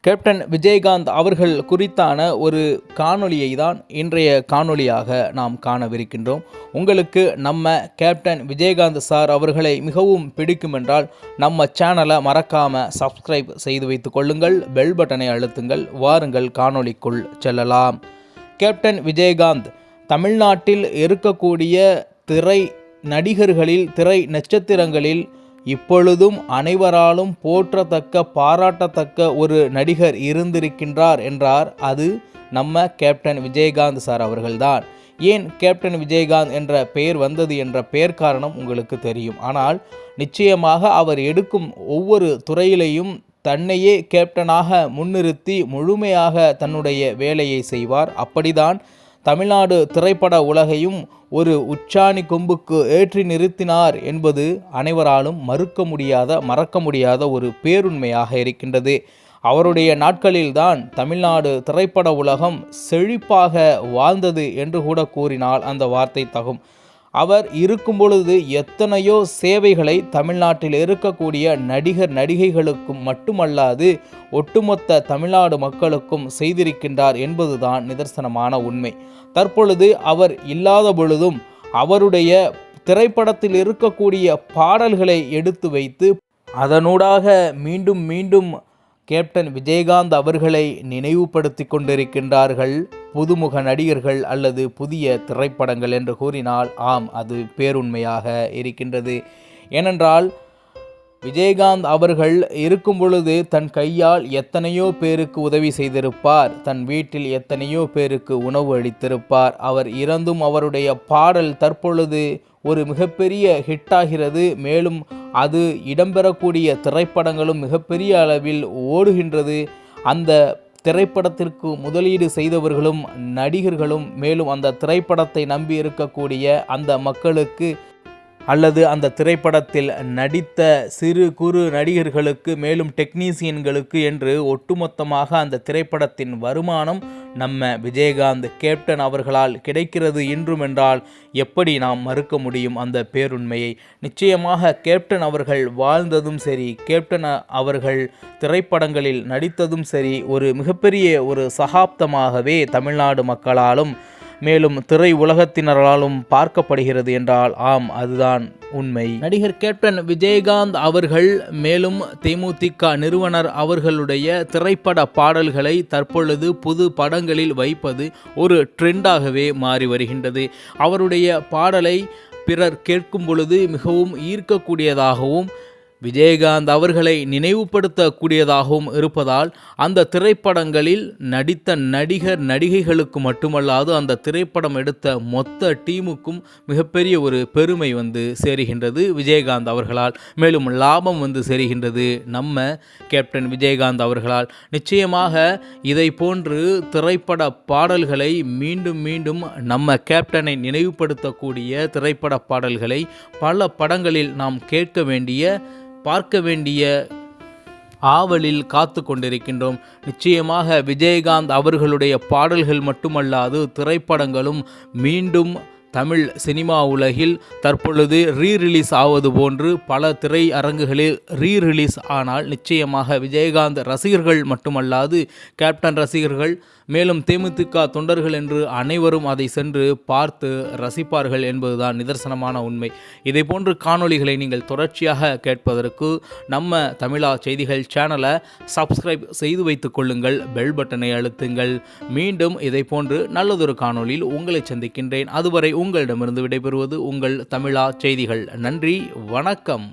Captain Vijayakanth அவர்கள் குறித்தான ஒரு காணொளியை தான் இன்றைய காணொளியாக நாம் காணவிருக்கின்றோம். உங்களுக்கு நம்ம கேப்டன் விஜயகாந்த் சார் அவர்களை மிகவும் பிடிக்கும் என்றால் நம்ம சேனலை மறக்காமல் சப்ஸ்கிரைப் செய்து வைத்து கொள்ளுங்கள், பெல் பட்டனை அழுத்துங்கள். வாருங்கள் காணொளிக்குள் செல்லலாம். கேப்டன் விஜயகாந்த் தமிழ்நாட்டில் இருக்கக்கூடிய திரை நடிகர்களில், திரை நட்சத்திரங்களில் இப்பொழுதும் அனைவராலும் போற்றத்தக்க, பாராட்டத்தக்க ஒரு நடிகர் இருந்திருக்கின்றார் என்றார். அது நம்ம கேப்டன் விஜயகாந்த் சார் அவர்கள்தான். ஏன் கேப்டன் விஜயகாந்த் என்ற பெயர் வந்தது என்ற பெயர் காரணம் உங்களுக்கு தெரியும். ஆனால் நிச்சயமாக அவர் எடுக்கும் ஒவ்வொரு துறையிலையும் தன்னையே கேப்டனாக முன்னிறுத்தி முழுமையாக தன்னுடைய வேலையை செய்வார். அப்படிதான் தமிழ்நாடு திரைப்பட உலகையும் ஒரு உச்சாணி கொம்புக்கு ஏற்றி நிறுத்தினார் என்பது அனைவராலும் மறக்க முடியாத ஒரு பேருண்மையாக இருக்கின்றது. அவருடைய நாட்களில்தான் தமிழ்நாடு திரைப்பட உலகம் செழிப்பாக வாழ்ந்தது என்று கூட கூறினால் அந்த வார்த்தை தகும். அவர் இருக்கும் பொழுது எத்தனையோ சேவைகளை தமிழ்நாட்டில் இருக்கக்கூடிய நடிகைகளுக்கும் மட்டுமல்லாது ஒட்டுமொத்த தமிழ்நாடு மக்களுக்கும் செய்திருக்கின்றார் என்பதுதான் நிதர்சனமான உண்மை. தற்பொழுது அவர் இல்லாத பொழுதும் அவருடைய திரைப்படத்தில் இருக்கக்கூடிய பாடல்களை எடுத்து வைத்து அதனூடாக மீண்டும் மீண்டும் கேப்டன் விஜயகாந்த் அவர்களை நினைவுபடுத்தி கொண்டிருக்கின்றார்கள் புதுமுக நடிகர்கள் அல்லது புதிய திரைப்படங்கள் என்று கூறினால் ஆம், அது பேருண்மையாக இருக்கின்றது. ஏனென்றால் விஜயகாந்த் அவர்கள் இருக்கும் பொழுது தன் கையால் எத்தனையோ பேருக்கு உதவி செய்திருப்பார், தன் வீட்டில் எத்தனையோ பேருக்கு உணவு அளித்திருப்பார். அவர் இறந்தும் அவருடைய பாடல் தற்பொழுது ஒரு மிகப்பெரிய ஹிட்டாகிறது. மேலும் அது இடம்பெறக்கூடிய திரைப்படங்களும் மிகப்பெரிய அளவில் ஓடுகின்றது. அந்த திரைப்படத்திற்கு முதலீடு செய்தவர்களும் நடிகர்களும், மேலும் அந்த திரைப்படத்தை நம்பி இருக்கக்கூடிய அந்த மக்களுக்கு அல்லது அந்த திரைப்படத்தில் நடித்த சிறு குறு நடிகர்களுக்கு, மேலும் டெக்னீசியன்களுக்கு என்று ஒட்டுமொத்தமாக அந்த திரைப்படத்தின் வருமானம் நம்ம விஜயகாந்த் கேப்டன் அவர்களால் கிடைக்கிறது இன்றும் என்றால் எப்படி நாம் மறுக்க முடியும் அந்த பேருண்மையை? நிச்சயமாக கேப்டன் அவர்கள் வாழ்ந்ததும் சரி, கேப்டன் அவர்கள் திரைப்படங்களில் நடித்ததும் சரி, ஒரு மிகப்பெரிய ஒரு சகாப்தமாகவே தமிழ்நாடு மக்களாலும் மேலும் திரை உலகத்தினராலும் பார்க்கப்படுகிறது என்றால் ஆம், அதுதான் உண்மை. நடிகர் கேப்டன் விஜயகாந்த் அவர்கள் மேலும் தேமுதிக நிறுவனர் அவர்களுடைய திரைப்பட பாடல்களை தற்பொழுது புது படங்களில் வைப்பது ஒரு ட்ரெண்டாகவே மாறி வருகின்றது. அவருடைய பாடலை பிறர் கேட்கும் பொழுது மிகவும் ஈர்க்கக்கூடியதாகவும் விஜயகாந்த் அவர்களை நினைவுபடுத்தக்கூடியதாகவும் இருப்பதால் அந்த திரைப்படங்களில் நடித்த நடிகைகளுக்கு மட்டுமல்லாது அந்த திரைப்படம் எடுத்த மொத்த டீமுக்கும் மிகப்பெரிய ஒரு பெருமை வந்து சேருகின்றது விஜயகாந்த் அவர்களால். மேலும் லாபம் வந்து சேருகின்றது நம்ம கேப்டன் விஜயகாந்த் அவர்களால். நிச்சயமாக இதை போன்று திரைப்பட பாடல்களை மீண்டும் மீண்டும் நம்ம கேப்டனை நினைவுபடுத்தக்கூடிய திரைப்பட பாடல்களை பல படங்களில் நாம் கேட்க வேண்டிய, பார்க்க வேண்டிய ஆவலில் காத்து கொண்டிருக்கின்றோம். நிச்சயமாக விஜயகாந்த் அவர்களுடைய பாடல்கள் மட்டுமல்லாது திரைப்படங்களும் மீண்டும் தமிழ் சினிமா உலகில் தற்பொழுது ரீரிலீஸ் ஆவது போன்று பல திரையரங்குகளில் ரீரிலீஸ் ஆனால் நிச்சயமாக விஜயகாந்த் ரசிகர்கள் மட்டுமல்லாது கேப்டன் ரசிகர்கள், மேலும் தேமுதிக தொண்டர்கள் என்று அனைவரும் அதை சென்று பார்த்து ரசிப்பார்கள் என்பதுதான் நிதர்சனமான உண்மை. இதே போன்று காணொளிகளை நீங்கள் தொடர்ச்சியாக கேட்பதற்கு நம்ம தமிழா செய்திகள் சேனலை சப்ஸ்கிரைப் செய்து வைத்துக் கொள்ளுங்கள், பெல் பட்டனை அழுத்துங்கள். மீண்டும் இதை போன்று நல்லதொரு காணொளியில் உங்களை சந்திக்கின்றேன். அதுவரை உங்களிடமிருந்து விடைபெறுவது உங்கள் தமிழா செய்திகள். நன்றி, வணக்கம்.